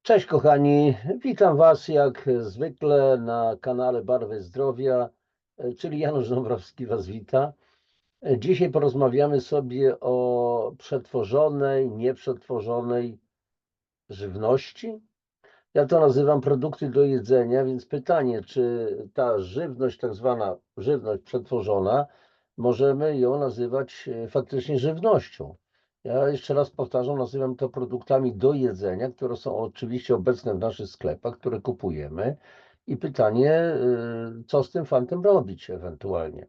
Cześć kochani, witam Was jak zwykle na kanale Barwy Zdrowia, czyli Janusz Dąbrowski Was wita. Dzisiaj porozmawiamy sobie o przetworzonej, nieprzetworzonej żywności. Ja to nazywam produkty do jedzenia, więc pytanie, czy ta żywność, tak zwana żywność przetworzona, możemy ją nazywać faktycznie żywnością. Ja jeszcze raz powtarzam, nazywam to produktami do jedzenia, które są oczywiście obecne w naszych sklepach, które kupujemy. I pytanie, co z tym fantem robić ewentualnie.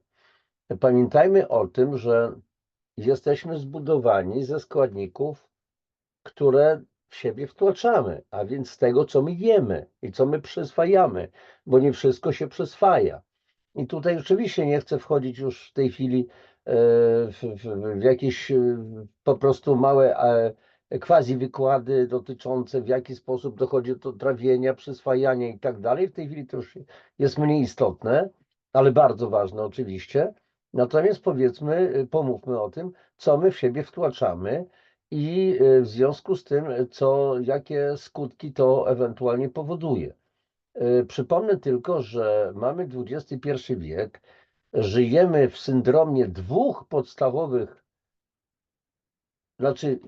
Pamiętajmy o tym, że jesteśmy zbudowani ze składników, które w siebie wtłaczamy, a więc z tego, co my jemy i co my przyswajamy, bo nie wszystko się przyswaja. I tutaj oczywiście nie chcę wchodzić już w tej chwili w jakieś po prostu małe quasi wykłady dotyczące w jaki sposób dochodzi do trawienia, przyswajania i tak dalej. W tej chwili to już jest mniej istotne, ale bardzo ważne oczywiście. Natomiast powiedzmy, pomówmy o tym, co my w siebie wtłaczamy i w związku z tym, jakie skutki to ewentualnie powoduje. Przypomnę tylko, że mamy XXI wiek, żyjemy w syndromie dwóch podstawowych,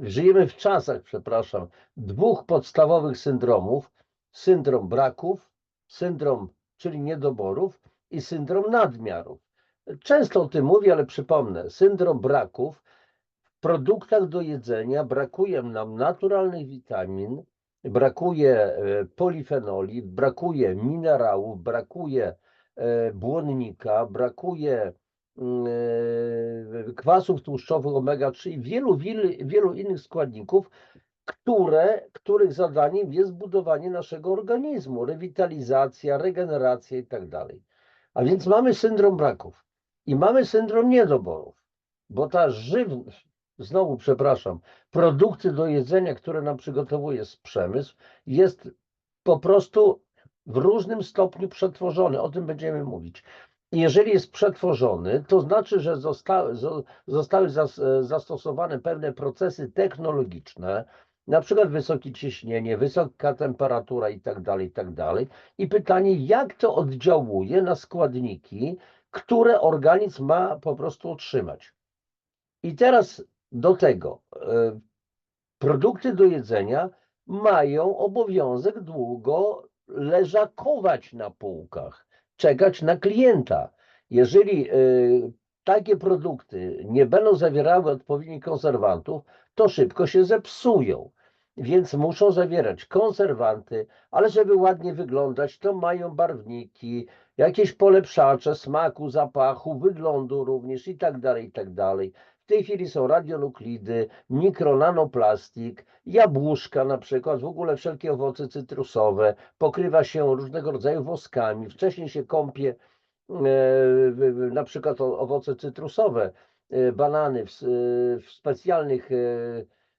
żyjemy w czasach, przepraszam, dwóch podstawowych syndromów. Syndrom braków, czyli niedoborów i syndrom nadmiarów. Często o tym mówię, ale przypomnę, syndrom braków. W produktach do jedzenia brakuje nam naturalnych witamin, brakuje polifenoli, brakuje minerałów, brakuje błonnika, brakuje kwasów tłuszczowych omega-3 i wielu innych składników, których zadaniem jest budowanie naszego organizmu, rewitalizacja, regeneracja i tak dalej. A więc mamy syndrom braków i mamy syndrom niedoborów, bo ta żywność, znowu przepraszam, produkty do jedzenia, które nam przygotowuje przemysł, jest po prostu w różnym stopniu przetworzony. O tym będziemy mówić. I jeżeli jest przetworzony, to znaczy, że zostały zastosowane pewne procesy technologiczne, na przykład wysokie ciśnienie, wysoka temperatura i tak dalej, i tak dalej. I pytanie, jak to oddziałuje na składniki, które organizm ma po prostu otrzymać. I teraz do tego produkty do jedzenia mają obowiązek długo leżakować na półkach, czekać na klienta. Jeżeli takie produkty nie będą zawierały odpowiednich konserwantów, to szybko się zepsują. Więc muszą zawierać konserwanty, ale żeby ładnie wyglądać, to mają barwniki, jakieś polepszacze smaku, zapachu, wyglądu również i tak dalej, i tak dalej. W tej chwili są radionuklidy, mikronanoplastik, jabłuszka na przykład, w ogóle wszelkie owoce cytrusowe, pokrywa się różnego rodzaju woskami. Wcześniej się kąpie na przykład owoce cytrusowe, banany w specjalnych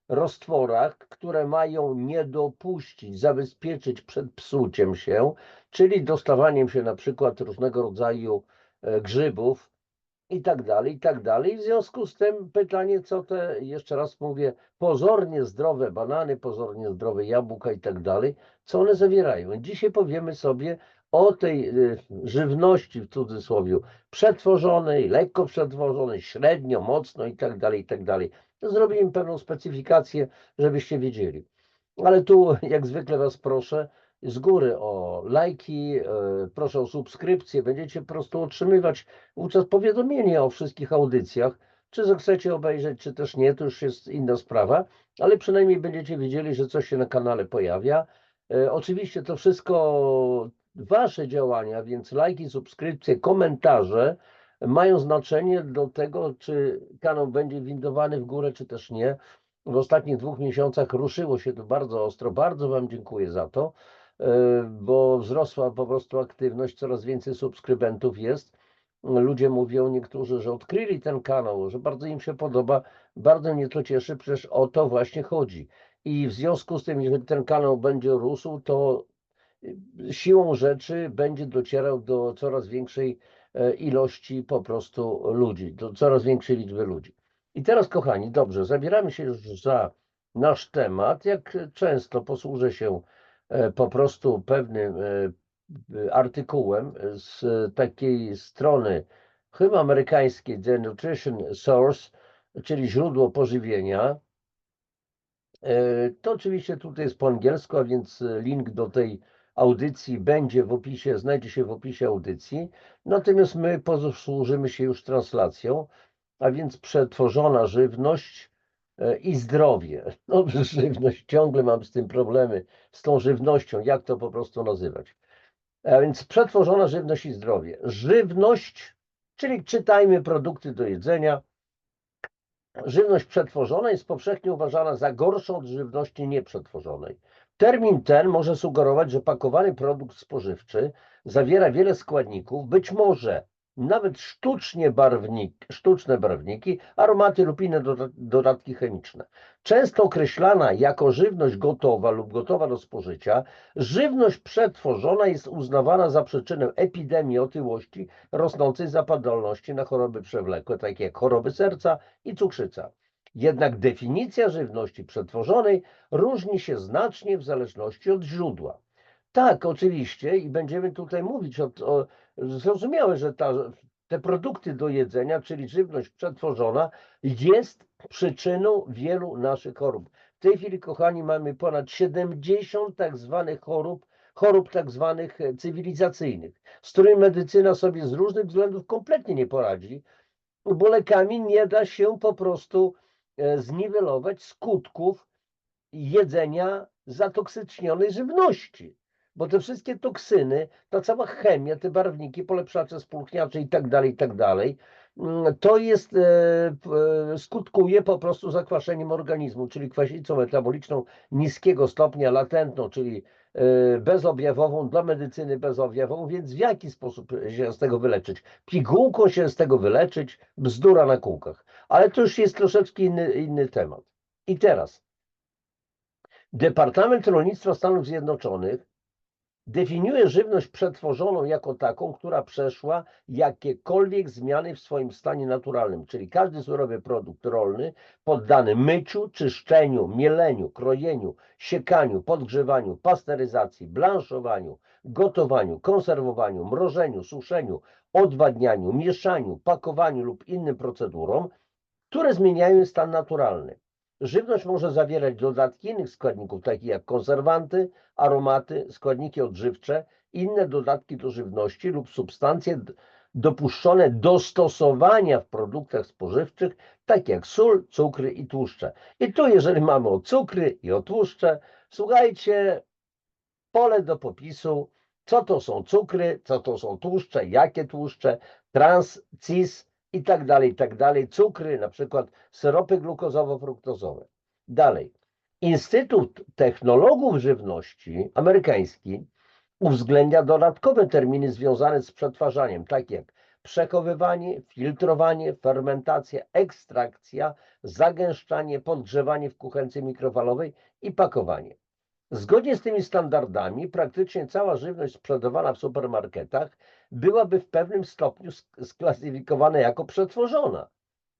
roztworach, które mają nie dopuścić, zabezpieczyć przed psuciem się, czyli dostawaniem się na przykład różnego rodzaju grzybów, i tak dalej, i tak dalej. W związku z tym pytanie, co te, jeszcze raz mówię, pozornie zdrowe banany, pozornie zdrowe jabłka i tak dalej, co one zawierają. Dzisiaj powiemy sobie o tej żywności, w cudzysłowie, przetworzonej, lekko przetworzonej, średnio, mocno i tak dalej, i tak dalej. Zrobimy pewną specyfikację, żebyście wiedzieli. Ale tu, jak zwykle Was proszę, z góry o lajki, proszę o subskrypcję. Będziecie po prostu otrzymywać wówczas powiadomienia o wszystkich audycjach. Czy zechcecie obejrzeć, czy też nie, to już jest inna sprawa, ale przynajmniej będziecie wiedzieli, że coś się na kanale pojawia. Oczywiście to wszystko Wasze działania, więc lajki, subskrypcje, komentarze mają znaczenie do tego, czy kanał będzie windowany w górę, czy też nie. W ostatnich 2 miesiącach ruszyło się to bardzo ostro. Bardzo Wam dziękuję za to, bo wzrosła po prostu aktywność, coraz więcej subskrybentów jest. Ludzie mówią niektórzy, że odkryli ten kanał, że bardzo im się podoba. Bardzo mnie to cieszy, przecież o to właśnie chodzi. I w związku z tym, jeżeli ten kanał będzie rósł, to siłą rzeczy będzie docierał do coraz większej ilości po prostu ludzi, do coraz większej liczby ludzi. I teraz, kochani, dobrze, zabieramy się już za nasz temat. Jak często posłużę się po prostu pewnym artykułem z takiej strony chyba amerykańskiej The Nutrition Source, czyli źródło pożywienia. To oczywiście tutaj jest po angielsku, a więc link do tej audycji będzie w opisie, znajdzie się w opisie audycji. Natomiast my posłużymy się już translacją, a więc przetworzona żywność i zdrowie. No, żywność, ciągle mam z tym problemy, z tą żywnością, jak to po prostu nazywać. A więc przetworzona żywność i zdrowie. Żywność, czyli czytajmy produkty do jedzenia. Żywność przetworzona jest powszechnie uważana za gorszą od żywności nieprzetworzonej. Termin ten może sugerować, że pakowany produkt spożywczy zawiera wiele składników, być może nawet sztuczne barwniki, aromaty lub inne dodatki chemiczne. Często określana jako żywność gotowa lub gotowa do spożycia, żywność przetworzona jest uznawana za przyczynę epidemii otyłości, rosnącej zapadalności na choroby przewlekłe, takie jak choroby serca i cukrzyca. Jednak definicja żywności przetworzonej różni się znacznie w zależności od źródła. Tak, oczywiście, i będziemy tutaj mówić zrozumiałe, że te produkty do jedzenia, czyli żywność przetworzona, jest przyczyną wielu naszych chorób. W tej chwili, kochani, mamy ponad 70 tak zwanych chorób tak zwanych cywilizacyjnych, z którymi medycyna sobie z różnych względów kompletnie nie poradzi, bo lekami nie da się po prostu zniwelować skutków jedzenia zatoksycznionej żywności. Bo te wszystkie toksyny, ta cała chemia, te barwniki, polepszacze, spulchniacze i tak dalej, to jest, skutkuje po prostu zakwaszeniem organizmu, czyli kwasicą metaboliczną niskiego stopnia, latentną, czyli bezobjawową, dla medycyny bezobjawową, więc w jaki sposób się z tego wyleczyć? Pigułką się z tego wyleczyć, bzdura na kółkach. Ale to już jest troszeczkę inny temat. I teraz Departament Rolnictwa Stanów Zjednoczonych definiuje żywność przetworzoną jako taką, która przeszła jakiekolwiek zmiany w swoim stanie naturalnym, czyli każdy surowy produkt rolny poddany myciu, czyszczeniu, mieleniu, krojeniu, siekaniu, podgrzewaniu, pasteryzacji, blanszowaniu, gotowaniu, konserwowaniu, mrożeniu, suszeniu, odwadnianiu, mieszaniu, pakowaniu lub innym procedurom, które zmieniają stan naturalny. Żywność może zawierać dodatki innych składników, takich jak konserwanty, aromaty, składniki odżywcze, inne dodatki do żywności lub substancje dopuszczone do stosowania w produktach spożywczych, takie jak sól, cukry i tłuszcze. I tu, jeżeli mamy o cukry i o tłuszcze, słuchajcie, pole do popisu, co to są cukry, co to są tłuszcze, jakie tłuszcze, trans, cis i tak dalej, cukry, na przykład syropy glukozowo-fruktozowe. Dalej, Instytut Technologów Żywności amerykański uwzględnia dodatkowe terminy związane z przetwarzaniem, takie jak przechowywanie, filtrowanie, fermentacja, ekstrakcja, zagęszczanie, podgrzewanie w kuchence mikrofalowej i pakowanie. Zgodnie z tymi standardami praktycznie cała żywność sprzedawana w supermarketach byłaby w pewnym stopniu sklasyfikowana jako przetworzona.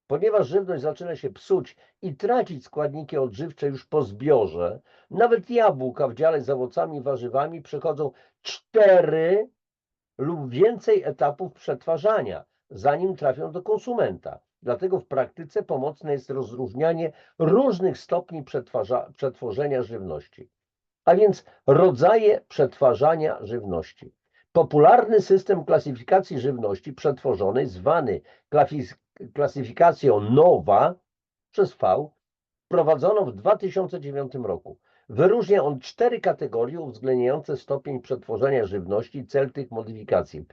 Ponieważ żywność zaczyna się psuć i tracić składniki odżywcze już po zbiorze, nawet jabłka w dziale z owocami i warzywami przechodzą 4 lub więcej etapów przetwarzania, zanim trafią do konsumenta. Dlatego w praktyce pomocne jest rozróżnianie różnych stopni przetworzenia żywności. A więc rodzaje przetwarzania żywności. Popularny system klasyfikacji żywności przetworzonej, zwany klasyfikacją NOWA przez V, wprowadzono w 2009 roku. Wyróżnia on 4 kategorie uwzględniające stopień przetworzenia żywności i cel tych modyfikacji.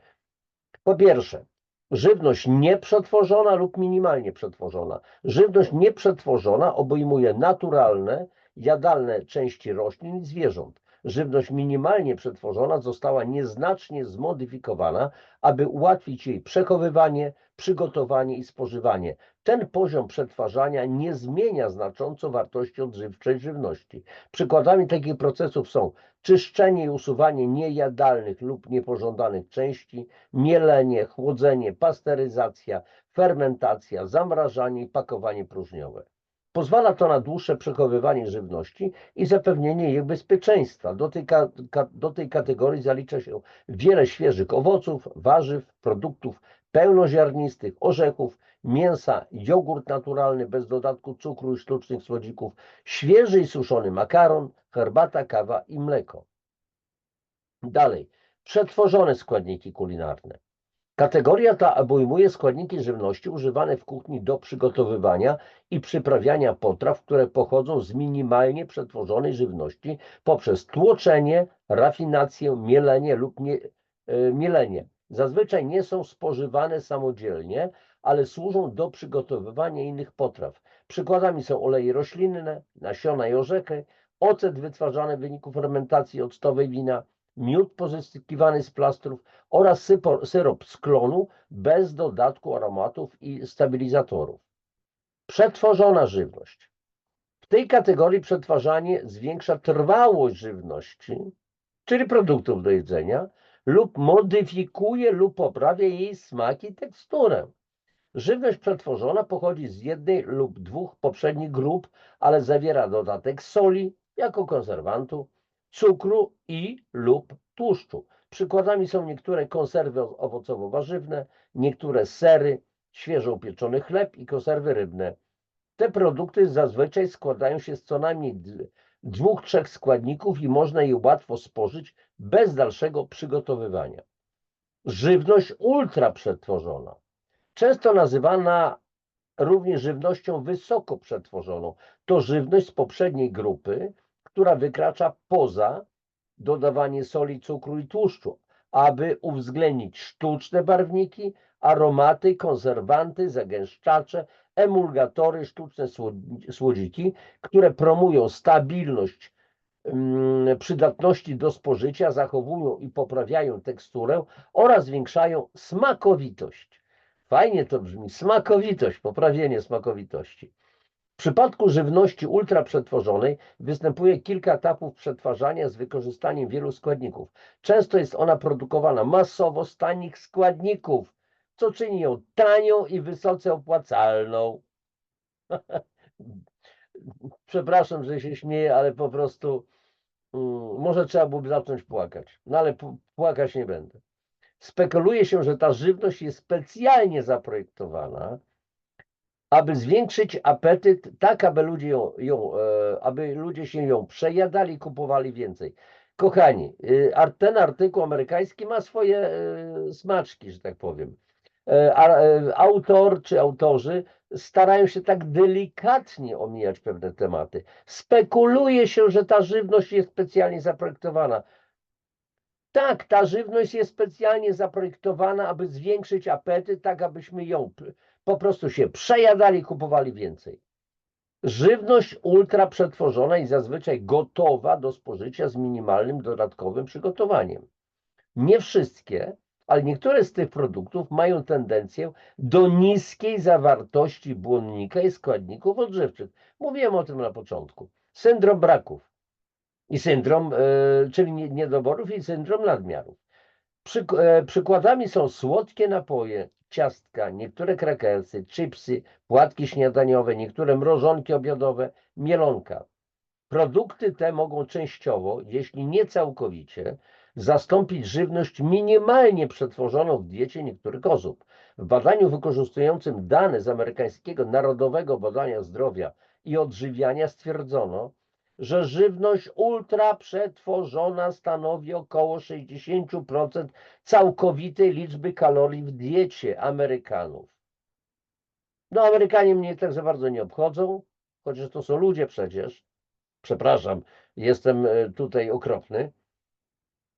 Po pierwsze, żywność nieprzetworzona lub minimalnie przetworzona. Żywność nieprzetworzona obejmuje naturalne, jadalne części roślin i zwierząt. Żywność minimalnie przetworzona została nieznacznie zmodyfikowana, aby ułatwić jej przechowywanie, przygotowanie i spożywanie. Ten poziom przetwarzania nie zmienia znacząco wartości odżywczej żywności. Przykładami takich procesów są czyszczenie i usuwanie niejadalnych lub niepożądanych części, mielenie, chłodzenie, pasteryzacja, fermentacja, zamrażanie i pakowanie próżniowe. Pozwala to na dłuższe przechowywanie żywności i zapewnienie jej bezpieczeństwa. Do tej kategorii zalicza się wiele świeżych owoców, warzyw, produktów pełnoziarnistych, orzechów, mięsa, jogurt naturalny bez dodatku cukru i sztucznych słodzików, świeży i suszony makaron, herbata, kawa i mleko. Dalej, przetworzone składniki kulinarne. Kategoria ta obejmuje składniki żywności używane w kuchni do przygotowywania i przyprawiania potraw, które pochodzą z minimalnie przetworzonej żywności poprzez tłoczenie, rafinację, mielenie lub mielenie. Zazwyczaj nie są spożywane samodzielnie, ale służą do przygotowywania innych potraw. Przykładami są oleje roślinne, nasiona i orzechy, ocet wytwarzany w wyniku fermentacji octowej wina, miód pozyskiwany z plastrów oraz syrop z klonu bez dodatku aromatów i stabilizatorów. Przetworzona żywność. W tej kategorii przetwarzanie zwiększa trwałość żywności, czyli produktów do jedzenia, lub modyfikuje lub poprawia jej smak i teksturę. Żywność przetworzona pochodzi z jednej lub dwóch poprzednich grup, ale zawiera dodatek soli jako konserwantu, cukru i lub tłuszczu. Przykładami są niektóre konserwy owocowo-warzywne, niektóre sery, świeżo upieczony chleb i konserwy rybne. Te produkty zazwyczaj składają się z co najmniej 2-3 składników i można je łatwo spożyć bez dalszego przygotowywania. Żywność ultraprzetworzona. Często nazywana również żywnością wysoko przetworzoną. To żywność z poprzedniej grupy, która wykracza poza dodawanie soli, cukru i tłuszczu, aby uwzględnić sztuczne barwniki, aromaty, konserwanty, zagęszczacze, emulgatory, sztuczne słodziki, które promują stabilność przydatności do spożycia, zachowują i poprawiają teksturę oraz zwiększają smakowitość. Fajnie to brzmi, smakowitość, poprawienie smakowitości. W przypadku żywności ultraprzetworzonej występuje kilka etapów przetwarzania z wykorzystaniem wielu składników. Często jest ona produkowana masowo z tanich składników, co czyni ją tanią i wysoce opłacalną. Przepraszam, że się śmieję, ale po prostu może trzeba byłoby zacząć płakać. No ale płakać nie będę. Spekuluje się, że ta żywność jest specjalnie zaprojektowana, aby zwiększyć apetyt, tak aby aby ludzie się ją przejadali i kupowali więcej. Kochani, ten artykuł amerykański ma swoje smaczki, że tak powiem. Autor czy autorzy starają się tak delikatnie omijać pewne tematy. Spekuluje się, że ta żywność jest specjalnie zaprojektowana. Tak, ta żywność jest specjalnie zaprojektowana, aby zwiększyć apetyt, tak abyśmy ją po prostu się przejadali i kupowali więcej. Żywność ultra przetworzona i zazwyczaj gotowa do spożycia z minimalnym dodatkowym przygotowaniem. Nie wszystkie, ale niektóre z tych produktów mają tendencję do niskiej zawartości błonnika i składników odżywczych. Mówiłem o tym na początku. Syndrom braków i syndrom, czyli niedoborów i syndrom nadmiarów. Przykładami są słodkie napoje, ciastka, niektóre krakersy, chipsy, płatki śniadaniowe, niektóre mrożonki obiadowe, mielonka. Produkty te mogą częściowo, jeśli nie całkowicie, zastąpić żywność minimalnie przetworzoną w diecie niektórych osób. W badaniu wykorzystującym dane z amerykańskiego Narodowego Badania Zdrowia i Odżywiania stwierdzono, że żywność ultraprzetworzona stanowi około 60% całkowitej liczby kalorii w diecie Amerykanów. No, Amerykanie mnie tak za bardzo nie obchodzą, chociaż to są ludzie przecież. Przepraszam, jestem tutaj okropny.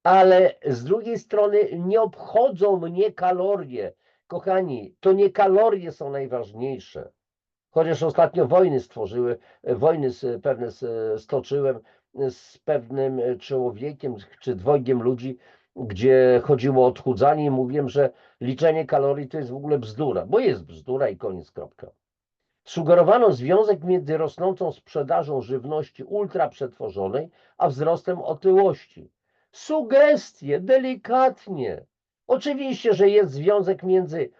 Ale z drugiej strony nie obchodzą mnie kalorie. Kochani, to nie kalorie są najważniejsze. Chociaż ostatnio wojny pewne stoczyłem z pewnym człowiekiem czy dwojgiem ludzi, gdzie chodziło o odchudzanie i mówiłem, że liczenie kalorii to jest w ogóle bzdura, bo jest bzdura i koniec, kropka. Sugerowano związek między rosnącą sprzedażą żywności ultraprzetworzonej, a wzrostem otyłości. Sugestie, delikatnie. Oczywiście, że jest związek między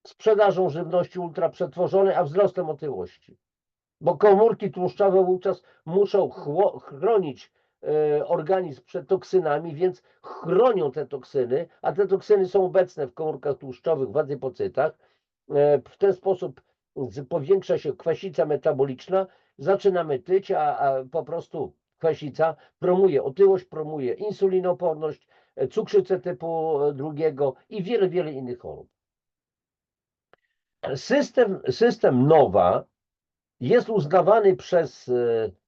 sprzedażą żywności ultraprzetworzonej, a wzrostem otyłości. bo komórki tłuszczowe wówczas muszą chronić organizm przed toksynami, więc chronią te toksyny, a te toksyny są obecne w komórkach tłuszczowych, w adypocytach. W ten sposób powiększa się kwasica metaboliczna, zaczynamy tyć, a po prostu kwasica promuje otyłość, promuje insulinoporność, cukrzycę typu drugiego i wiele, wiele innych chorób. System NOVA jest uznawany przez,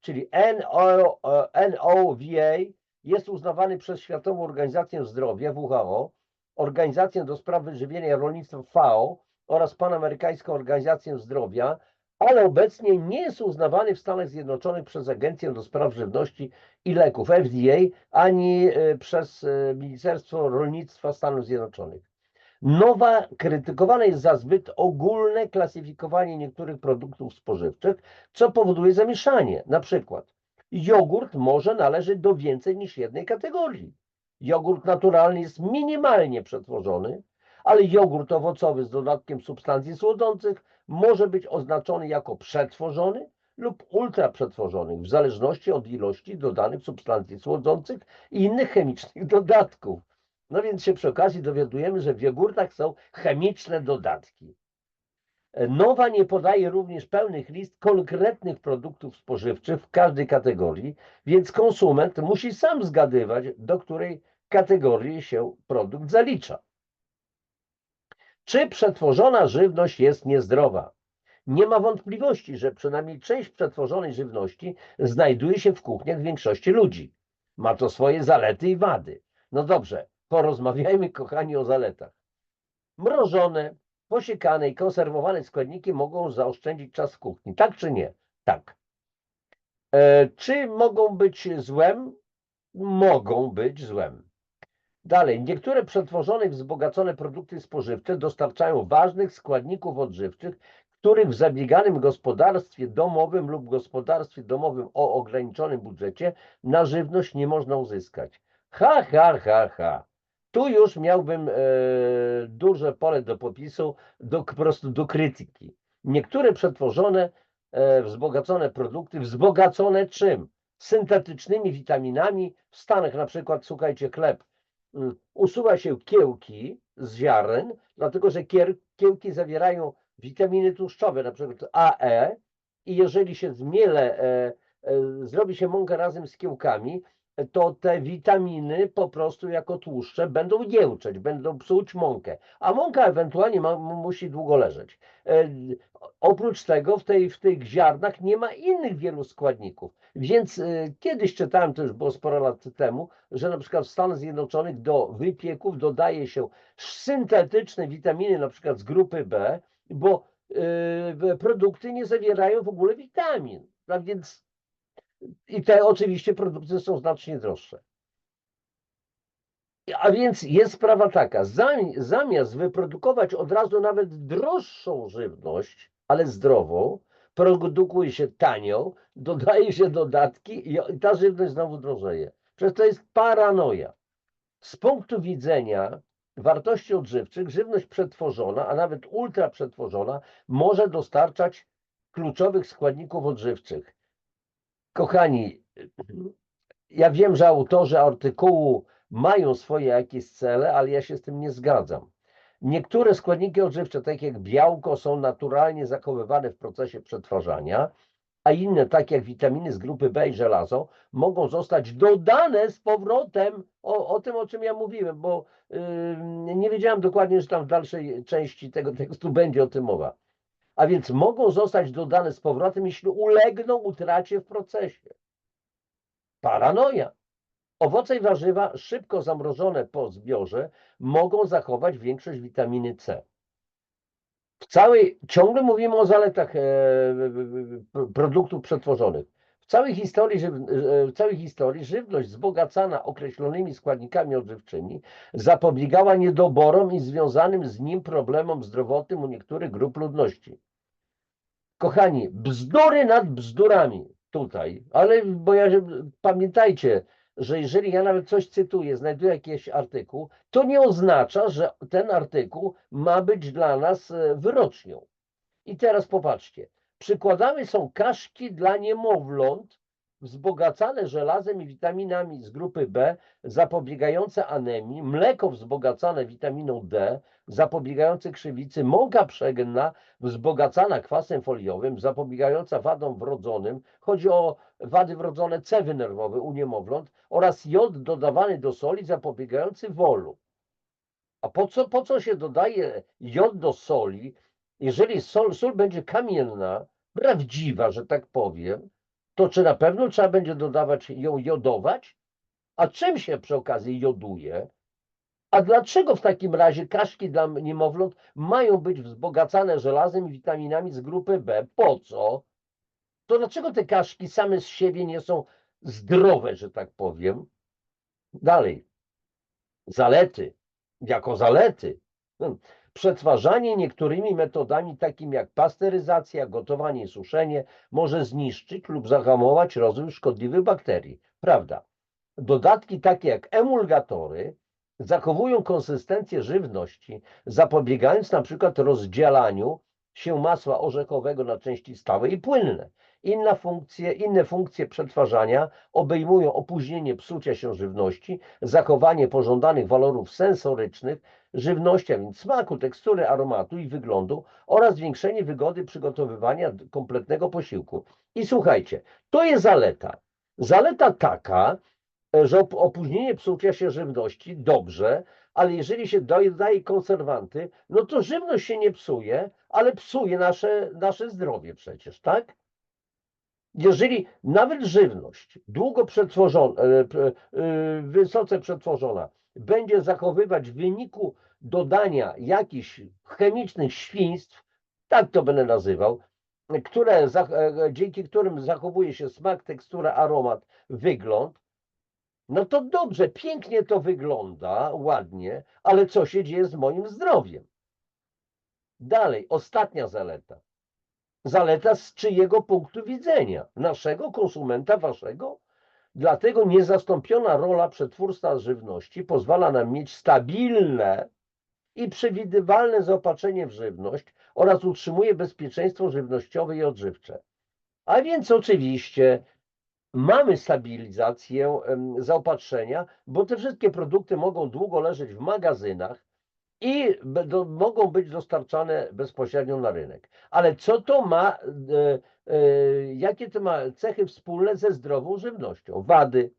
czyli NOVA jest uznawany przez Światową Organizację Zdrowia, WHO, Organizację do Spraw Wyżywienia i Rolnictwa FAO oraz Panamerykańską Organizację Zdrowia, ale obecnie nie jest uznawany w Stanach Zjednoczonych przez Agencję do Spraw Żywności i Leków, FDA, ani przez Ministerstwo Rolnictwa Stanów Zjednoczonych. NOVA krytykowane jest za zbyt ogólne klasyfikowanie niektórych produktów spożywczych, co powoduje zamieszanie. Na przykład jogurt może należeć do więcej niż jednej kategorii. Jogurt naturalny jest minimalnie przetworzony, ale jogurt owocowy z dodatkiem substancji słodzących może być oznaczony jako przetworzony lub ultraprzetworzony, w zależności od ilości dodanych substancji słodzących i innych chemicznych dodatków. No więc się przy okazji dowiadujemy, że w jogurtach są chemiczne dodatki. NOVA nie podaje również pełnych list konkretnych produktów spożywczych w każdej kategorii, więc konsument musi sam zgadywać, do której kategorii się produkt zalicza. Czy przetworzona żywność jest niezdrowa? Nie ma wątpliwości, że przynajmniej część przetworzonej żywności znajduje się w kuchniach większości ludzi. Ma to swoje zalety i wady. No dobrze, porozmawiajmy, kochani, o zaletach. Mrożone, posiekane i konserwowane składniki mogą zaoszczędzić czas w kuchni. Tak czy nie? Tak. Czy mogą być złem? Mogą być złem. Dalej, niektóre przetworzone i wzbogacone produkty spożywcze dostarczają ważnych składników odżywczych, których w zabieganym gospodarstwie domowym lub gospodarstwie domowym o ograniczonym budżecie na żywność nie można uzyskać. Ha, ha, ha, ha. Tu już miałbym duże pole do popisu, po prostu do krytyki. Niektóre przetworzone, wzbogacone produkty, wzbogacone czym? Syntetycznymi witaminami. W Stanach na przykład, słuchajcie, chleb usuwa się kiełki z ziaren, dlatego że kiełki zawierają witaminy tłuszczowe, na przykład AE, i jeżeli się zmiele, zrobi się mąkę razem z kiełkami, to te witaminy po prostu jako tłuszcze będą jełczeć, będą psuć mąkę, a mąka ewentualnie musi długo leżeć. Oprócz tego w tych ziarnach nie ma innych wielu składników, więc kiedyś czytałem, to już było sporo lat temu, że na przykład w Stanach Zjednoczonych do wypieków dodaje się syntetyczne witaminy, na przykład z grupy B, bo produkty nie zawierają w ogóle witamin, a więc i te oczywiście produkty są znacznie droższe. A więc jest sprawa taka, zamiast wyprodukować od razu nawet droższą żywność, ale zdrową, produkuje się tanią, dodaje się dodatki i ta żywność znowu drożeje. Przecież to jest paranoja. Z punktu widzenia wartości odżywczych, żywność przetworzona, a nawet ultra przetworzona, może dostarczać kluczowych składników odżywczych. Kochani, ja wiem, że autorzy artykułu mają swoje jakieś cele, ale ja się z tym nie zgadzam. Niektóre składniki odżywcze, tak jak białko, są naturalnie zachowywane w procesie przetwarzania, a inne, tak jak witaminy z grupy B i żelazo, mogą zostać dodane z powrotem, o tym, o czym ja mówiłem, bo nie wiedziałem dokładnie, że tam w dalszej części tego tekstu będzie o tym mowa. A więc mogą zostać dodane z powrotem, jeśli ulegną utracie w procesie. Paranoja. Owoce i warzywa szybko zamrożone po zbiorze mogą zachować większość witaminy C. Ciągle mówimy o zaletach produktów przetworzonych. W całej historii żywność wzbogacana określonymi składnikami odżywczymi zapobiegała niedoborom i związanym z nim problemom zdrowotnym u niektórych grup ludności. Kochani, bzdury nad bzdurami tutaj, ale pamiętajcie, że jeżeli ja nawet coś cytuję, znajduję jakiś artykuł, to nie oznacza, że ten artykuł ma być dla nas wyrocznią. I teraz popatrzcie. Przykładami są kaszki dla niemowląt, wzbogacane żelazem i witaminami z grupy B, zapobiegające anemii, mleko wzbogacane witaminą D, zapobiegające krzywicy, mąka pszenna wzbogacana kwasem foliowym, zapobiegająca wadom wrodzonym, chodzi o wady wrodzone cewy nerwowe u niemowląt, oraz jod dodawany do soli zapobiegający wolu. A po co się dodaje jod do soli, jeżeli sól będzie kamienna, prawdziwa, że tak powiem, to czy na pewno trzeba będzie dodawać ją jodować? A czym się przy okazji joduje? A dlaczego w takim razie kaszki dla niemowląt mają być wzbogacane żelazem i witaminami z grupy B? Po co? To dlaczego te kaszki same z siebie nie są zdrowe, że tak powiem? Dalej. Zalety. Jako zalety. Przetwarzanie niektórymi metodami, takimi jak pasteryzacja, gotowanie i suszenie, może zniszczyć lub zahamować rozwój szkodliwych bakterii. Prawda. Dodatki takie jak emulgatory zachowują konsystencję żywności, zapobiegając na przykład rozdzielaniu się masła orzechowego na części stałe i płynne. Inne funkcje przetwarzania obejmują opóźnienie psucia się żywności, zachowanie pożądanych walorów sensorycznych żywności, a więc smaku, tekstury, aromatu i wyglądu, oraz zwiększenie wygody przygotowywania kompletnego posiłku. I słuchajcie, to jest zaleta. Zaleta taka, że opóźnienie psucia się żywności, dobrze, ale jeżeli się dodaje konserwanty, no to żywność się nie psuje, ale psuje nasze zdrowie przecież, tak? Jeżeli nawet żywność długo przetworzona, wysoce przetworzona będzie zachowywać w wyniku dodania jakichś chemicznych świństw, tak to będę nazywał, dzięki którym zachowuje się smak, tekstura, aromat, wygląd, no to dobrze, pięknie to wygląda, ładnie, ale co się dzieje z moim zdrowiem? Dalej, ostatnia zaleta. Zaleta z czyjego punktu widzenia? Naszego, konsumenta, waszego? Dlatego niezastąpiona rola przetwórstwa żywności pozwala nam mieć stabilne i przewidywalne zaopatrzenie w żywność oraz utrzymuje bezpieczeństwo żywnościowe i odżywcze. A więc oczywiście mamy stabilizację zaopatrzenia, bo te wszystkie produkty mogą długo leżeć w magazynach i mogą być dostarczane bezpośrednio na rynek. Ale co to ma, jakie to ma cechy wspólne ze zdrową żywnością? Wady.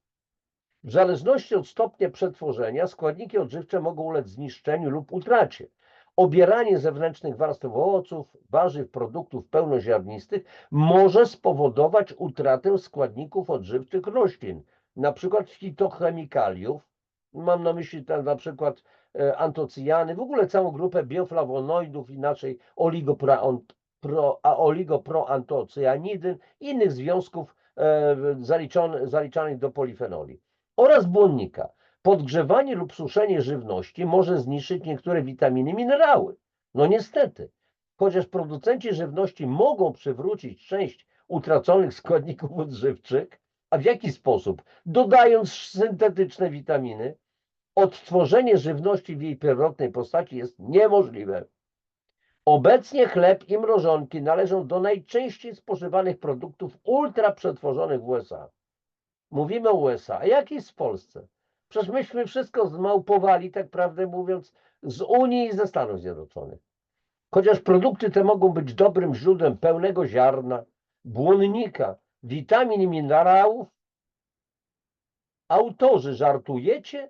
W zależności od stopnia przetworzenia składniki odżywcze mogą ulec zniszczeniu lub utracie. Obieranie zewnętrznych warstw owoców, warzyw, produktów pełnoziarnistych może spowodować utratę składników odżywczych roślin, na przykład fitochemikaliów, mam na myśli na przykład antocyjany, w ogóle całą grupę bioflawonoidów, inaczej oligoproantocyjanidyn, innych związków zaliczanych do polifenoli oraz błonnika. Podgrzewanie lub suszenie żywności może zniszczyć niektóre witaminy i minerały. No niestety, chociaż producenci żywności mogą przywrócić część utraconych składników odżywczych, a w jaki sposób? Dodając syntetyczne witaminy, odtworzenie żywności w jej pierwotnej postaci jest niemożliwe. Obecnie chleb i mrożonki należą do najczęściej spożywanych produktów ultraprzetworzonych w USA. Mówimy o USA, a jak jest w Polsce? Przecież myśmy wszystko zmałpowali, tak prawdę mówiąc, z Unii i ze Stanów Zjednoczonych. Chociaż produkty te mogą być dobrym źródłem pełnego ziarna, błonnika, witamin i minerałów, autorzy, żartujecie?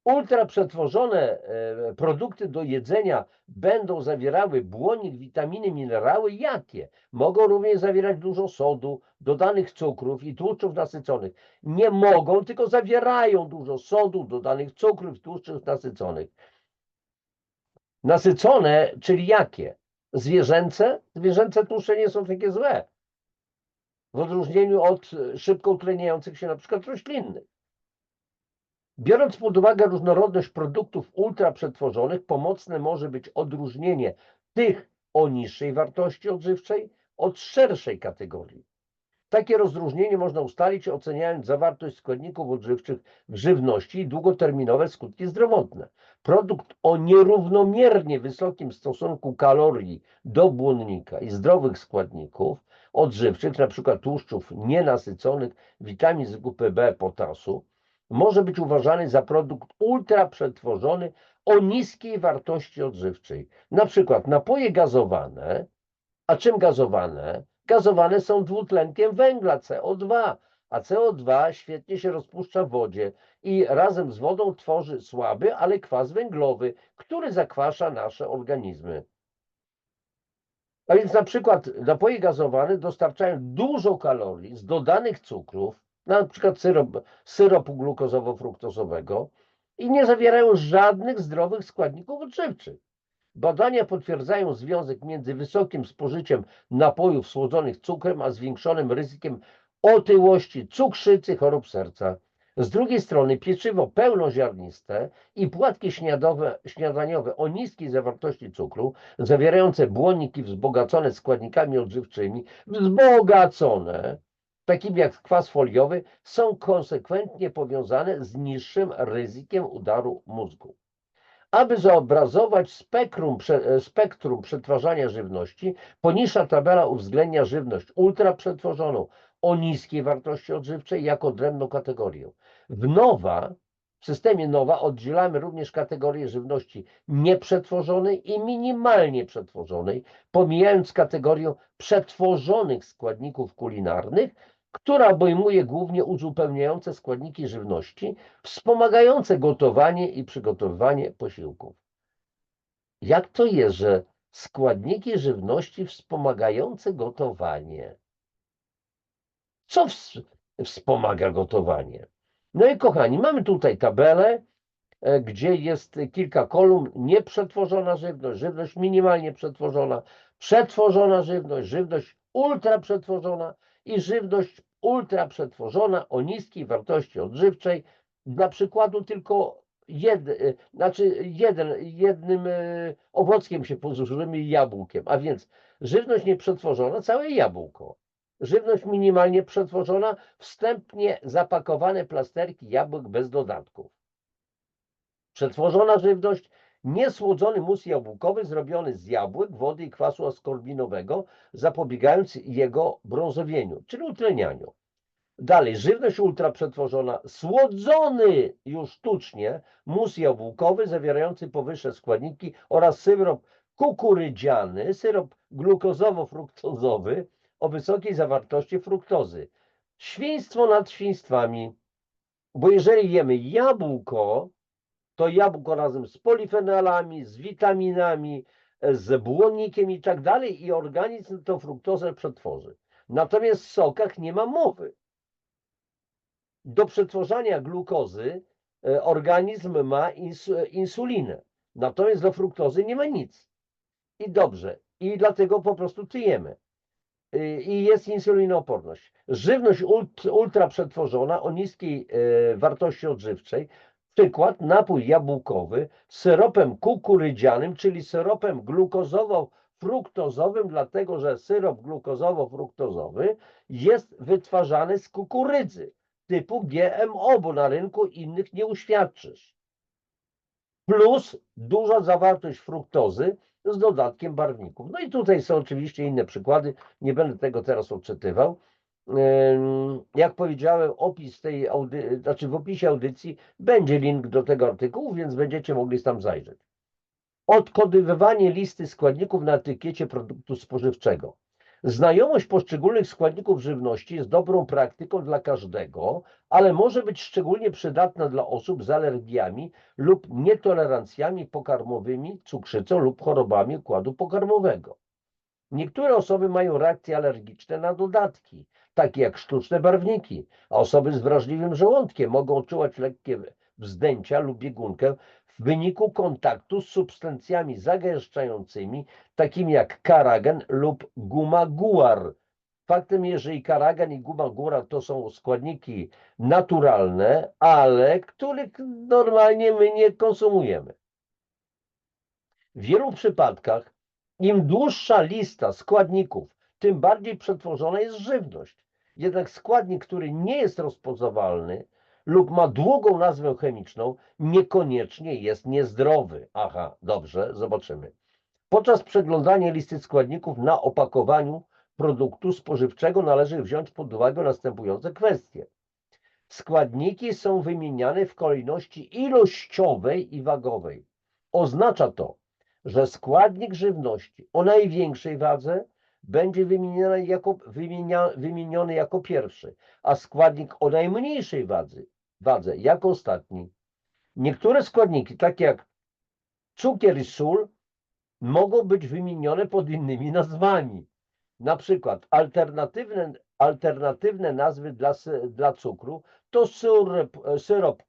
Ultraprzetworzone produkty do jedzenia będą zawierały błonnik, witaminy, minerały. Jakie? Mogą również zawierać dużo sodu, dodanych cukrów i tłuszczów nasyconych. Nie mogą, tylko zawierają dużo sodu, dodanych cukrów, tłuszczów nasyconych. Nasycone, czyli jakie? Zwierzęce? Zwierzęce tłuszcze nie są takie złe. W odróżnieniu od szybko tleniających się na przykład roślinnych. Biorąc pod uwagę różnorodność produktów ultraprzetworzonych, pomocne może być odróżnienie tych o niższej wartości odżywczej od szerszej kategorii. Takie rozróżnienie można ustalić, oceniając zawartość składników odżywczych w żywności i długoterminowe skutki zdrowotne. Produkt o nierównomiernie wysokim stosunku kalorii do błonnika i zdrowych składników odżywczych, np. tłuszczów nienasyconych, witamin z grupy B, potasu, może być uważany za produkt ultraprzetworzony o niskiej wartości odżywczej. Na przykład napoje gazowane. A czym gazowane? Gazowane są dwutlenkiem węgla, CO2, a CO2 świetnie się rozpuszcza w wodzie i razem z wodą tworzy słaby, ale kwas węglowy, który zakwasza nasze organizmy. A więc na przykład napoje gazowane dostarczają dużo kalorii z dodanych cukrów, na przykład syropu glukozowo-fruktozowego i nie zawierają żadnych zdrowych składników odżywczych. Badania potwierdzają związek między wysokim spożyciem napojów słodzonych cukrem, a zwiększonym ryzykiem otyłości, cukrzycy, chorób serca. Z drugiej strony pieczywo pełnoziarniste i płatki śniadaniowe o niskiej zawartości cukru, zawierające błonniki wzbogacone składnikami odżywczymi, takimi jak kwas foliowy, są konsekwentnie powiązane z niższym ryzykiem udaru mózgu. Aby zobrazować spektrum przetwarzania żywności, poniższa tabela uwzględnia żywność ultraprzetworzoną o niskiej wartości odżywczej jako odrębną kategorię. W systemie NOWA oddzielamy również kategorię żywności nieprzetworzonej i minimalnie przetworzonej, pomijając kategorię przetworzonych składników kulinarnych, która obejmuje głównie uzupełniające składniki żywności, wspomagające gotowanie i przygotowywanie posiłków. Jak to jest, że składniki żywności wspomagające gotowanie? Co wspomaga gotowanie? No i kochani, mamy tutaj tabelę, gdzie jest kilka kolumn: nieprzetworzona żywność, żywność minimalnie przetworzona, przetworzona żywność, żywność ultraprzetworzona i żywność ultraprzetworzona o niskiej wartości odżywczej. Dla przykładu tylko jednym owockiem się posłużymy, jabłkiem, a więc żywność nieprzetworzona, całe jabłko. Żywność minimalnie przetworzona, wstępnie zapakowane plasterki jabłek bez dodatków. Przetworzona żywność, niesłodzony mus jabłkowy zrobiony z jabłek, wody i kwasu askorbinowego, zapobiegając jego brązowieniu, czyli utlenianiu. Dalej, żywność ultraprzetworzona, słodzony już sztucznie mus jabłkowy zawierający powyższe składniki oraz syrop kukurydziany, syrop glukozowo-fruktozowy o wysokiej zawartości fruktozy. Świństwo nad świństwami, bo jeżeli jemy jabłko, to jabłko razem z polifenolami, z witaminami, z błonnikiem i tak dalej, i organizm tą fruktozę przetworzy. Natomiast w sokach nie ma mowy. Do przetworzenia glukozy organizm ma insulinę, natomiast do fruktozy nie ma nic. I dobrze, i dlatego po prostu tyjemy. I jest insulinooporność. Żywność ultraprzetworzona o niskiej wartości odżywczej, przykład napój jabłkowy z syropem kukurydzianym, czyli syropem glukozowo-fruktozowym, dlatego że syrop glukozowo-fruktozowy jest wytwarzany z kukurydzy typu GMO, bo na rynku innych nie uświadczysz. Plus duża zawartość fruktozy z dodatkiem barwników. No i tutaj są oczywiście inne przykłady, nie będę tego teraz odczytywał. Jak powiedziałem, w opisie audycji będzie link do tego artykułu, więc będziecie mogli tam zajrzeć. Odkodywowanie listy składników na etykiecie produktu spożywczego. Znajomość poszczególnych składników żywności jest dobrą praktyką dla każdego, ale może być szczególnie przydatna dla osób z alergiami lub nietolerancjami pokarmowymi, cukrzycą lub chorobami układu pokarmowego. Niektóre osoby mają reakcje alergiczne na dodatki, takie jak sztuczne barwniki, a osoby z wrażliwym żołądkiem mogą odczuwać lekkie wzdęcia lub biegunkę w wyniku kontaktu z substancjami zagęszczającymi, takimi jak karagen lub guma guar. Faktem jest, że i karagan, i guma guar to są składniki naturalne, ale których normalnie my nie konsumujemy. W wielu przypadkach im dłuższa lista składników, tym bardziej przetworzona jest żywność. Jednak składnik, który nie jest rozpoznawalny lub ma długą nazwę chemiczną, niekoniecznie jest niezdrowy. Aha, dobrze, zobaczymy. Podczas przeglądania listy składników na opakowaniu produktu spożywczego należy wziąć pod uwagę następujące kwestie. Składniki są wymieniane w kolejności ilościowej i wagowej. Oznacza to, że składnik żywności o największej wadze będzie wymieniony jako pierwszy, a składnik o najmniejszej wadze jako ostatni. Niektóre składniki, takie jak cukier i sól, mogą być wymienione pod innymi nazwami. Na przykład alternatywne nazwy dla cukru to syrop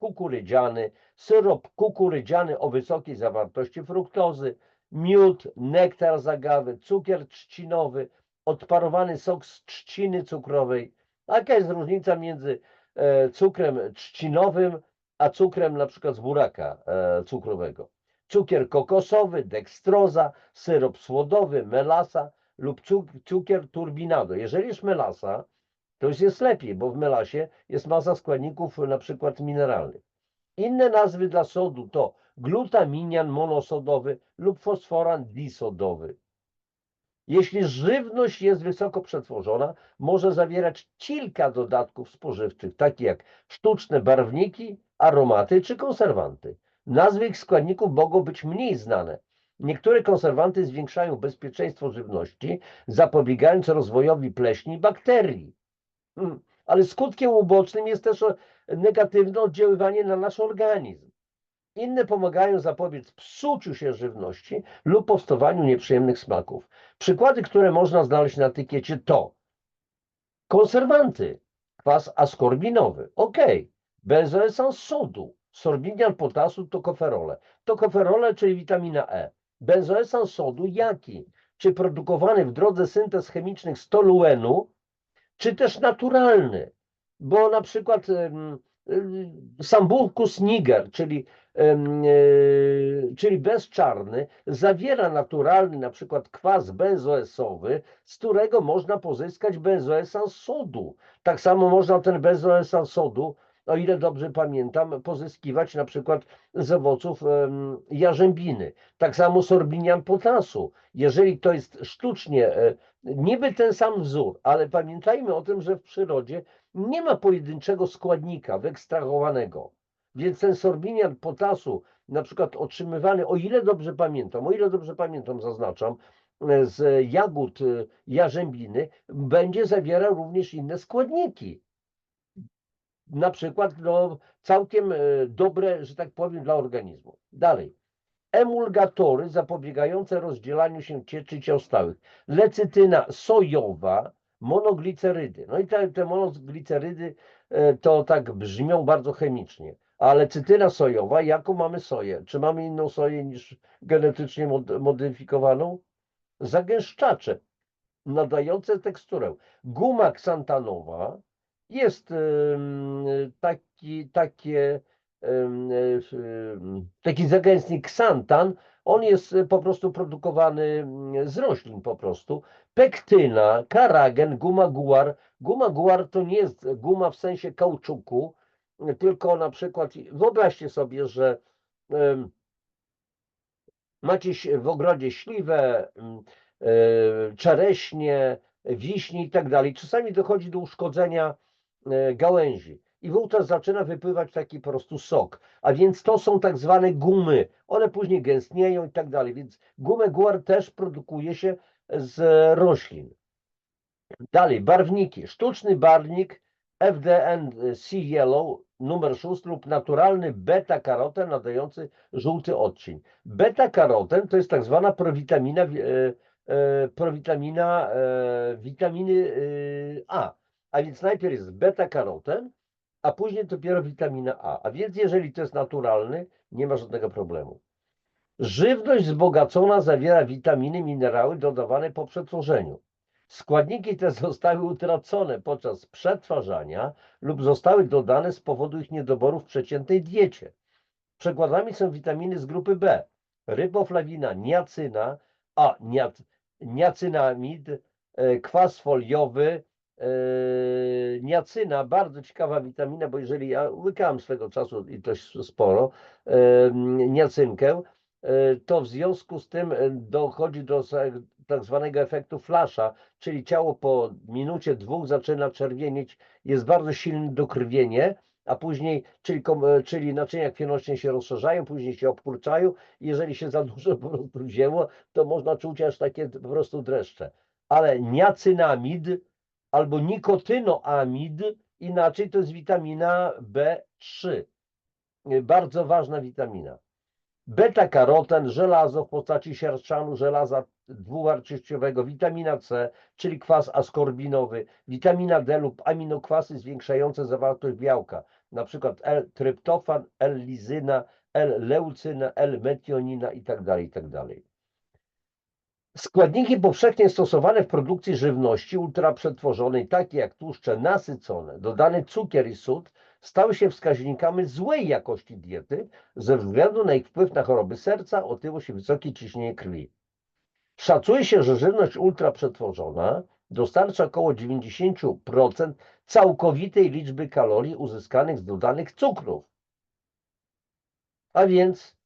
kukurydziany o wysokiej zawartości fruktozy, miód, nektar z agawy, cukier trzcinowy, odparowany sok z trzciny cukrowej. Jaka jest różnica między cukrem trzcinowym a cukrem na przykład z buraka cukrowego? Cukier kokosowy, dekstroza, syrop słodowy, melasa lub cukier turbinado. Jeżeli jest melasa, to już jest lepiej, bo w melasie jest masa składników na przykład mineralnych. Inne nazwy dla sodu to glutaminian monosodowy lub fosforan disodowy. Jeśli żywność jest wysoko przetworzona, może zawierać kilka dodatków spożywczych, takich jak sztuczne barwniki, aromaty czy konserwanty. Nazwy ich składników mogą być mniej znane. Niektóre konserwanty zwiększają bezpieczeństwo żywności, zapobiegając rozwojowi pleśni i bakterii. Ale skutkiem ubocznym jest też negatywne oddziaływanie na nasz organizm. Inne pomagają zapobiec psuciu się żywności lub powstawaniu nieprzyjemnych smaków. Przykłady, które można znaleźć na etykiecie to konserwanty, kwas askorbinowy, ok, benzoesans sodu, sorbinian potasu, tokoferole, czyli witamina E, benzoesans sodu jaki, czy produkowany w drodze syntez chemicznych z toluenu, czy też naturalny, bo na przykład Sambucus niger, czyli bezczarny, zawiera naturalny na przykład kwas benzoesowy, z którego można pozyskać benzoesans sodu. Tak samo można ten benzoesans sodu, o ile dobrze pamiętam, pozyskiwać na przykład z owoców jarzębiny. Tak samo sorbinian potasu. Jeżeli to jest sztucznie, niby ten sam wzór, ale pamiętajmy o tym, że w przyrodzie nie ma pojedynczego składnika wyekstrahowanego. Więc ten sorbinian potasu, na przykład otrzymywany, o ile dobrze pamiętam, zaznaczam, z jagód jarzębiny, będzie zawierał również inne składniki. Na przykład całkiem dobre, że tak powiem, dla organizmu. Dalej. Emulgatory zapobiegające rozdzielaniu się cieczy ciał stałych. Lecytyna sojowa, monoglicerydy. No i te monoglicerydy to tak brzmią bardzo chemicznie. A lecytyna sojowa, jaką mamy soję? Czy mamy inną soję niż genetycznie modyfikowaną? Zagęszczacze nadające teksturę. Guma ksantanowa jest taki zagęstnik ksantan, on jest po prostu produkowany z roślin po prostu. Pektyna, karagen, guma guar. Guma guar to nie jest guma w sensie kauczuku, tylko na przykład wyobraźcie sobie, że macie w ogrodzie śliwę, czereśnie, wiśnie i tak dalej. Czasami dochodzi do uszkodzenia gałęzi i wówczas zaczyna wypływać taki po prostu sok. A więc to są tak zwane gumy. One później gęstnieją i tak dalej. Więc gumę guar też produkuje się z roślin. Dalej, barwniki. Sztuczny barwnik FDNC Yellow numer 6 lub naturalny beta-karoten nadający żółty odcień. Beta-karoten to jest tak zwana prowitamina witaminy A. A więc najpierw jest beta-karoten, a później dopiero witamina A. A więc jeżeli to jest naturalny, nie ma żadnego problemu. Żywność wzbogacona zawiera witaminy, minerały dodawane po przetworzeniu. Składniki te zostały utracone podczas przetwarzania lub zostały dodane z powodu ich niedoboru w przeciętnej diecie. Przykładami są witaminy z grupy B, riboflawina, niacyna, niacynamid, kwas foliowy, niacyna, bardzo ciekawa witamina, bo jeżeli ja łykałem swego czasu i dość sporo niacynkę, to w związku z tym dochodzi do tak zwanego efektu flasha, czyli ciało po minucie, dwóch zaczyna czerwienieć, jest bardzo silne dokrwienie, a później, czyli naczynia krwionośne się rozszerzają, później się obkurczają. Jeżeli się za dużo po prostu wzięło, to można czuć aż takie po prostu dreszcze. Ale niacynamid albo nikotynoamid, inaczej to jest witamina B3. Bardzo ważna witamina. Beta-karoten, żelazo w postaci sierszczanu, żelaza dwuwartościowego, witamina C, czyli kwas askorbinowy, witamina D lub aminokwasy zwiększające zawartość białka, na przykład L-tryptofan, L-lizyna, L-leucyna, L-metionina itd., itd. Składniki powszechnie stosowane w produkcji żywności ultraprzetworzonej, takie jak tłuszcze nasycone, dodany cukier i sód, stały się wskaźnikami złej jakości diety ze względu na ich wpływ na choroby serca, otyłość i wysokie ciśnienie krwi. Szacuje się, że żywność ultraprzetworzona dostarcza około 90% całkowitej liczby kalorii uzyskanych z dodanych cukrów. A więc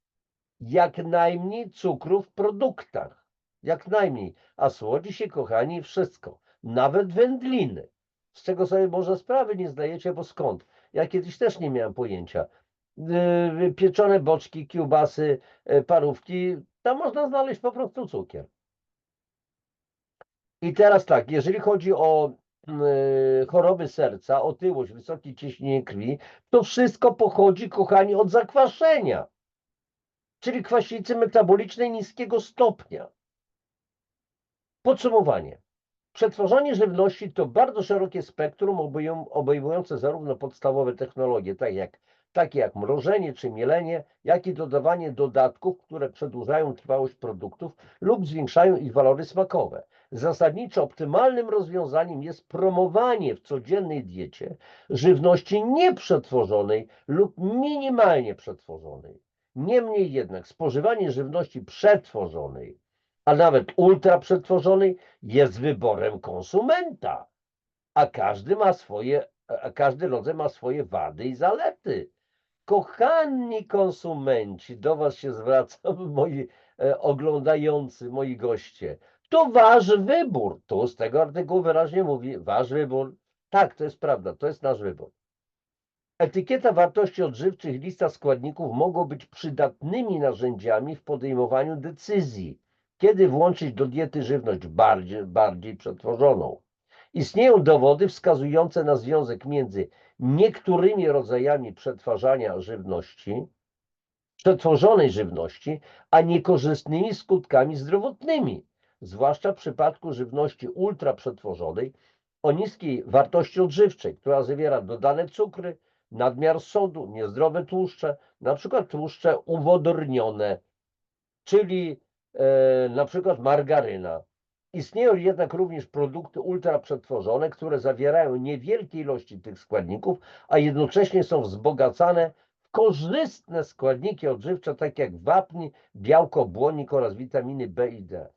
jak najmniej cukru w produktach. Jak najmniej. A słodzi się, kochani, wszystko. Nawet wędliny. Z czego sobie może sprawy nie zdajecie, bo skąd? Ja kiedyś też nie miałem pojęcia. Pieczone boczki, kiełbasy, parówki, tam można znaleźć po prostu cukier. I teraz tak, jeżeli chodzi o choroby serca, otyłość, wysokie ciśnienie krwi, to wszystko pochodzi, kochani, od zakwaszenia, czyli kwaśnicy metabolicznej niskiego stopnia. Podsumowanie. Przetwarzanie żywności to bardzo szerokie spektrum obejmujące zarówno podstawowe technologie, takie jak mrożenie czy mielenie, jak i dodawanie dodatków, które przedłużają trwałość produktów lub zwiększają ich walory smakowe. Zasadniczo optymalnym rozwiązaniem jest promowanie w codziennej diecie żywności nieprzetworzonej lub minimalnie przetworzonej. Niemniej jednak spożywanie żywności przetworzonej, a nawet ultraprzetworzonej, jest wyborem konsumenta, a każdy rodzaj ma swoje wady i zalety. Kochani konsumenci, do was się zwracam, moi oglądający, moi goście. To wasz wybór. Tu z tego artykułu wyraźnie mówi, wasz wybór. Tak, to jest prawda, to jest nasz wybór. Etykieta wartości odżywczych, lista składników mogą być przydatnymi narzędziami w podejmowaniu decyzji, kiedy włączyć do diety żywność bardziej przetworzoną. Istnieją dowody wskazujące na związek między niektórymi rodzajami przetworzonej żywności, a niekorzystnymi skutkami zdrowotnymi, zwłaszcza w przypadku żywności ultraprzetworzonej o niskiej wartości odżywczej, która zawiera dodane cukry, nadmiar sodu, niezdrowe tłuszcze, na przykład tłuszcze uwodornione, czyli na przykład margaryna. Istnieją jednak również produkty ultraprzetworzone, które zawierają niewielkie ilości tych składników, a jednocześnie są wzbogacane w korzystne składniki odżywcze, takie jak wapń, białko, błonnik oraz witaminy B i D.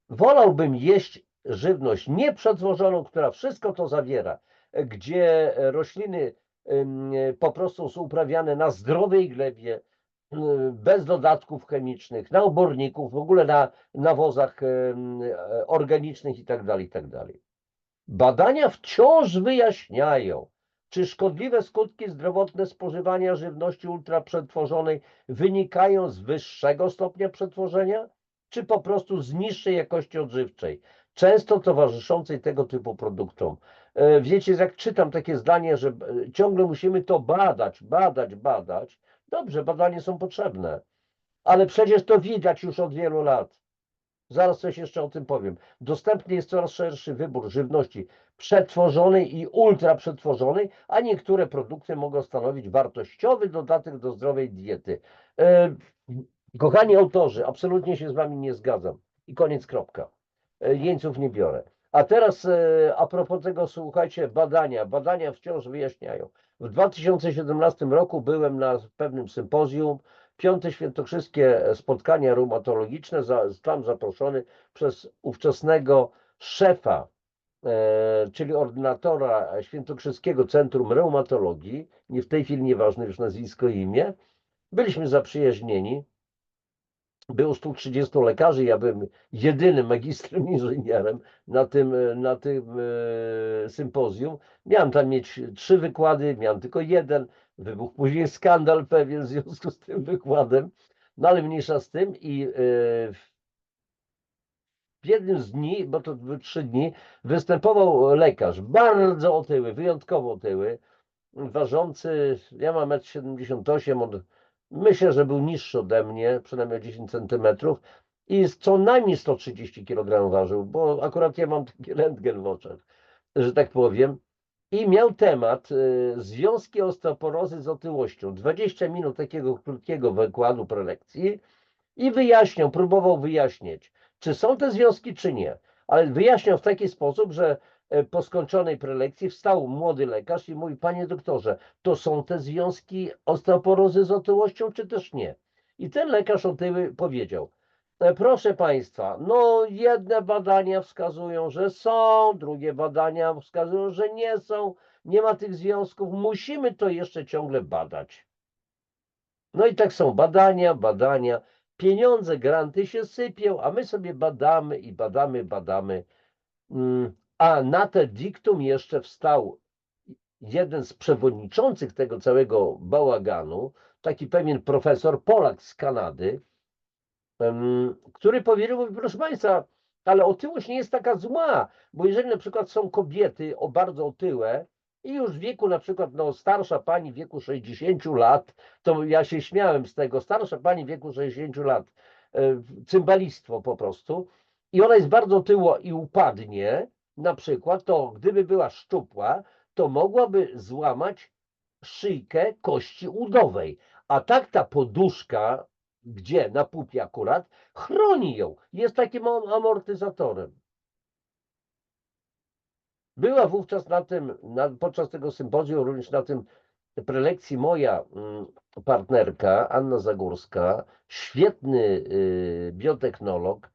Wolałbym jeść żywność nieprzetworzoną, która wszystko to zawiera, gdzie rośliny po prostu są uprawiane na zdrowej glebie, bez dodatków chemicznych, na oborników, w ogóle na nawozach organicznych itd., itd. Badania wciąż wyjaśniają, czy szkodliwe skutki zdrowotne spożywania żywności ultraprzetworzonej wynikają z wyższego stopnia przetworzenia, czy po prostu z niższej jakości odżywczej, często towarzyszącej tego typu produktom. Wiecie, jak czytam takie zdanie, że ciągle musimy to badać. Dobrze, badania są potrzebne, ale przecież to widać już od wielu lat. Zaraz coś jeszcze o tym powiem. Dostępny jest coraz szerszy wybór żywności przetworzonej i ultraprzetworzonej, a niektóre produkty mogą stanowić wartościowy dodatek do zdrowej diety. Kochani autorzy, absolutnie się z wami nie zgadzam. I koniec, kropka. Jeńców nie biorę. A teraz a propos tego, słuchajcie, badania wciąż wyjaśniają. W 2017 roku byłem na pewnym sympozjum, 5. Świętokrzyskie spotkania reumatologiczne, tam zaproszony przez ówczesnego szefa czyli ordynatora Świętokrzyskiego Centrum Reumatologii, nie w tej chwili nieważne już nazwisko i imię, byliśmy zaprzyjaźnieni. Było 130 lekarzy, ja byłem jedynym magistrem inżynierem na tym sympozjum. Miałem tam mieć 3 wykłady, miałem tylko jeden. Wybuchł później skandal pewien w związku z tym wykładem, no ale mniejsza z tym. I w jednym z dni, bo to były 3 dni, występował lekarz, bardzo otyły, wyjątkowo otyły, ważący, ja mam 1,78 m, on myślę, że był niższy ode mnie, przynajmniej o 10 centymetrów i co najmniej 130 kg ważył, bo akurat ja mam taki rentgen w oczach, że tak powiem. I miał temat związki osteoporozy z otyłością. 20 minut takiego krótkiego wykładu, prelekcji i wyjaśniał, próbował wyjaśnić, czy są te związki, czy nie. Ale wyjaśniał w taki sposób, że po skończonej prelekcji wstał młody lekarz i mówi: panie doktorze, to są te związki osteoporozy z otyłością, czy też nie? I ten lekarz otyły powiedział: proszę państwa, no jedne badania wskazują, że są, drugie badania wskazują, że nie są, nie ma tych związków, musimy to jeszcze ciągle badać. No i tak są badania, pieniądze, granty się sypią, a my sobie badamy i badamy. A na te diktum jeszcze wstał jeden z przewodniczących tego całego bałaganu, taki pewien profesor Polak z Kanady, który powiedział: proszę państwa, ale otyłość nie jest taka zła, bo jeżeli na przykład są kobiety bardzo otyłe i już w wieku, na przykład starsza pani w wieku 60 lat, to ja się śmiałem z tego, starsza pani w wieku 60 lat, cymbalistwo po prostu, i ona jest bardzo otyła i upadnie, na przykład, to gdyby była szczupła, to mogłaby złamać szyjkę kości udowej, a tak ta poduszka, gdzie na pupie akurat, chroni ją, jest takim amortyzatorem. Była wówczas podczas tego sympozjum, również na tym prelekcji, moja partnerka Anna Zagórska, świetny biotechnolog,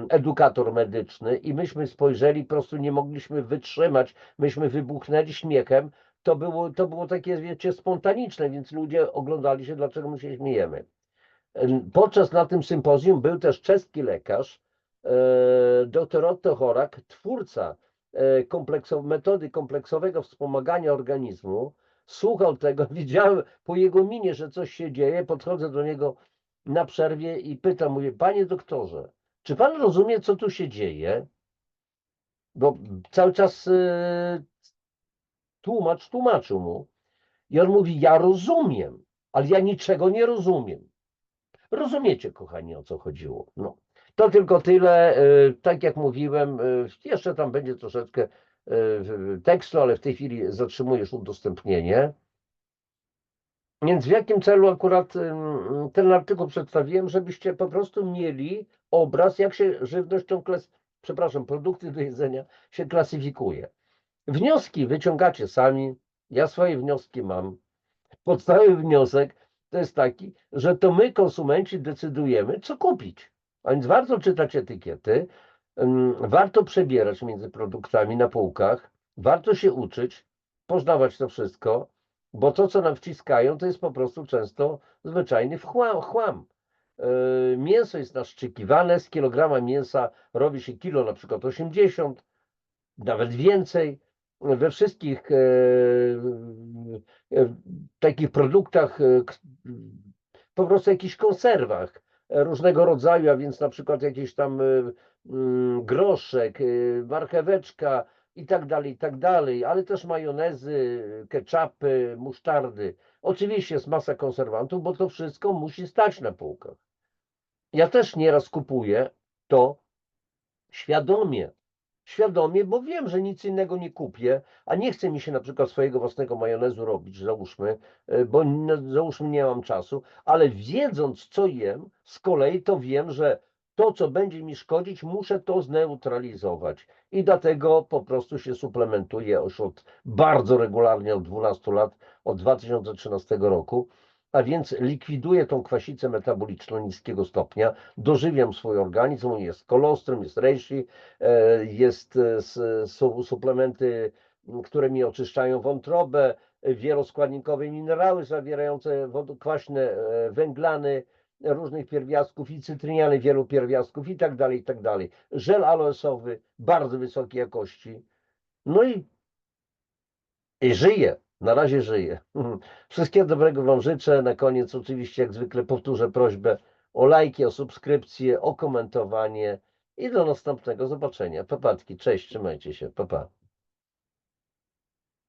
edukator medyczny, i myśmy spojrzeli, po prostu nie mogliśmy wytrzymać, myśmy wybuchnęli śmiechem. To było takie, wiecie, spontaniczne, więc ludzie oglądali się, dlaczego my się śmiejemy. Podczas na tym sympozjum był też czeski lekarz, dr Otto Horak, twórca metody kompleksowego wspomagania organizmu. Słuchał tego, widziałem po jego minie, że coś się dzieje, podchodzę do niego na przerwie i pytam, mówię: panie doktorze, czy pan rozumie, co tu się dzieje? Bo cały czas tłumaczył mu. I on mówi: ja rozumiem, ale ja niczego nie rozumiem. Rozumiecie, kochani, o co chodziło? No. To tylko tyle. Tak jak mówiłem, jeszcze tam będzie troszeczkę tekstu, ale w tej chwili zatrzymujesz udostępnienie. Więc w jakim celu akurat ten artykuł przedstawiłem? Żebyście po prostu mieli obraz, jak się żywnością, produkty do jedzenia się klasyfikuje. Wnioski wyciągacie sami. Ja swoje wnioski mam. Podstawowy wniosek to jest taki, że to my, konsumenci, decydujemy, co kupić. A więc warto czytać etykiety, warto przebierać między produktami na półkach, warto się uczyć, poznawać to wszystko, bo to, co nam wciskają, to jest po prostu często zwyczajny chłam. Mięso jest naszczykiwane, z kilograma mięsa robi się kilo na przykład 80, nawet więcej. We wszystkich takich produktach, po prostu jakichś konserwach różnego rodzaju, a więc na przykład jakiś tam groszek, marcheweczka i tak dalej, ale też majonezy, ketchupy, musztardy. Oczywiście jest masa konserwantów, bo to wszystko musi stać na półkach. Ja też nieraz kupuję to świadomie, bo wiem, że nic innego nie kupię, a nie chce mi się na przykład swojego własnego majonezu robić, załóżmy, bo załóżmy nie mam czasu, ale wiedząc, co jem, z kolei to wiem, że to, co będzie mi szkodzić, muszę to zneutralizować. I dlatego po prostu się suplementuję już bardzo regularnie od 12 lat, od 2013 roku. a więc likwiduję tą kwasicę metaboliczną niskiego stopnia, dożywiam swój organizm, jest kolostrym, jest reishi, są suplementy, które mi oczyszczają wątrobę, wieloskładnikowe minerały zawierające kwaśne węglany, różnych pierwiastków i cytryniany, wielu pierwiastków i tak dalej, i tak dalej. Żel aloesowy, bardzo wysokiej jakości. No i żyję. Na razie żyję. Wszystkiego dobrego Wam życzę. Na koniec oczywiście jak zwykle powtórzę prośbę o lajki, o subskrypcję, o komentowanie i do następnego zobaczenia. Papatki, cześć, trzymajcie się, papa.